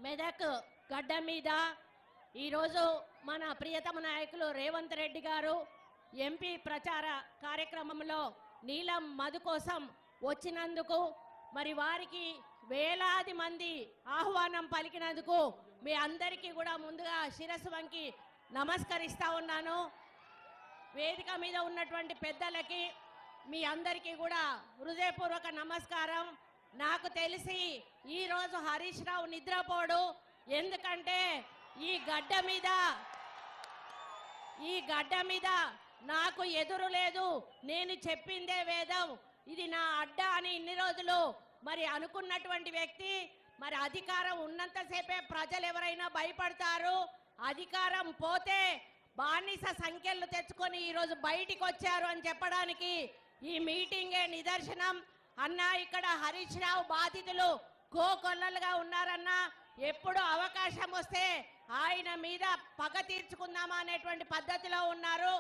మెదక్ గడ్డ మీద ఈరోజు మన ప్రియతమ నాయకులు రేవంత్ రెడ్డి గారు ఎంపీ ప్రచార కార్యక్రమంలో నీలం మధు కోసం వచ్చినందుకు మరి వారికి వేలాది మంది ఆహ్వానం పలికినందుకు మీ అందరికీ కూడా ముందుగా శిరస్సు వంకి నమస్కరిస్తా ఉన్నాను. వేదిక మీద ఉన్నటువంటి పెద్దలకి మీ అందరికీ కూడా హృదయపూర్వక నమస్కారం. నాకు తెలిసి ఈరోజు హరీష్ రావు నిద్రపోడు, ఎందుకంటే ఈ గడ్డ మీద నాకు ఎదురు లేదు, నేను చెప్పిందే వేదం, ఇది నా అడ్డా అని ఇన్ని రోజులు మరి అనుకున్నటువంటి వ్యక్తి. మరి అధికారం ఉన్నంతసేపే ప్రజలు ఎవరైనా భయపడతారు, అధికారం పోతే బానిస సంఖ్యలు తెచ్చుకొని ఈరోజు బయటికి వచ్చారు అని చెప్పడానికి ఈ మీటింగే నిదర్శనం. అన్నా ఇక్కడ హరీష్ రావు బాధితులు కోకొల్లలుగా ఉన్నారన్నా, ఎప్పుడు అవకాశం వస్తే ఆయన మీద పగ తీర్చుకుందామా అనేటువంటి పద్ధతిలో ఉన్నారు.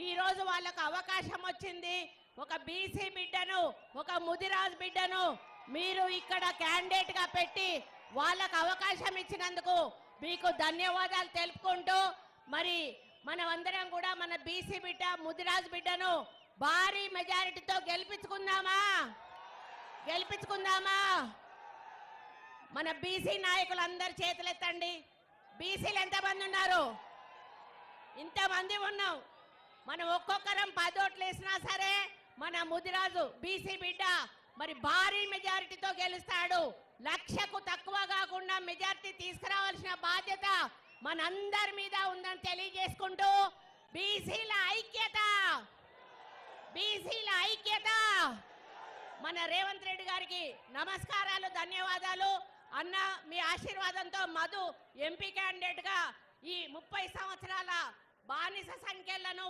ఈరోజు వాళ్ళకు అవకాశం వచ్చింది. ఒక బీసీ బిడ్డను, ఒక ముదిరాజ్ బిడ్డను మీరు ఇక్కడ క్యాండిడేట్గా పెట్టి వాళ్ళకు అవకాశం ఇచ్చినందుకు మీకు ధన్యవాదాలు తెలుపుకుంటూ, మరి మనమందరం కూడా మన బీసీ బిడ్డ ముదిరాజ్ బిడ్డను భారీ మెజారిటీతో గెలిపించుకుందామా? మన బీసీ నాయకులందరూ చేతులెత్తండి. బీసీలు ఎంతమంది ఉన్నారు? ఇంతమంది ఉన్నాం. మనం ఒక్కొక్కరం 10 ఓట్లు వేసినా సరే మన ముదిరాజు బీసీ బిడ్డ మరి భారీ మెజారిటీతో గెలుస్తాడు. 1,00,000కు తక్కువ కాకుండా మెజారిటీ తీసుకురావాల్సిన బాధ్యత మనందరి మీద ఉందని తెలియజేసుకుంటూ, బీసీల ఐక్యత మన రేవంత్ రెడ్డి గారికి నమస్కారాలు, ధన్యవాదాలు. అన్న మీ ఆశీర్వాదంతో మధు ఎంపీ క్యాండిడేట్గా ఈ 30 సంవత్సరాల బానిస సంఖ్యలను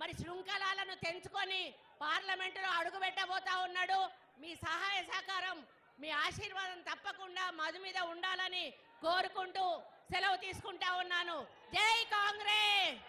మరి శృంఖలాలను తెంచుకొని పార్లమెంటులో అడుగుపెట్టబోతా ఉన్నాడు. మీ సహాయ సహకారం, మీ ఆశీర్వాదం తప్పకుండా మధు మీద ఉండాలని కోరుకుంటూ సెలవు తీసుకుంటా ఉన్నాను. జై కాంగ్రెస్.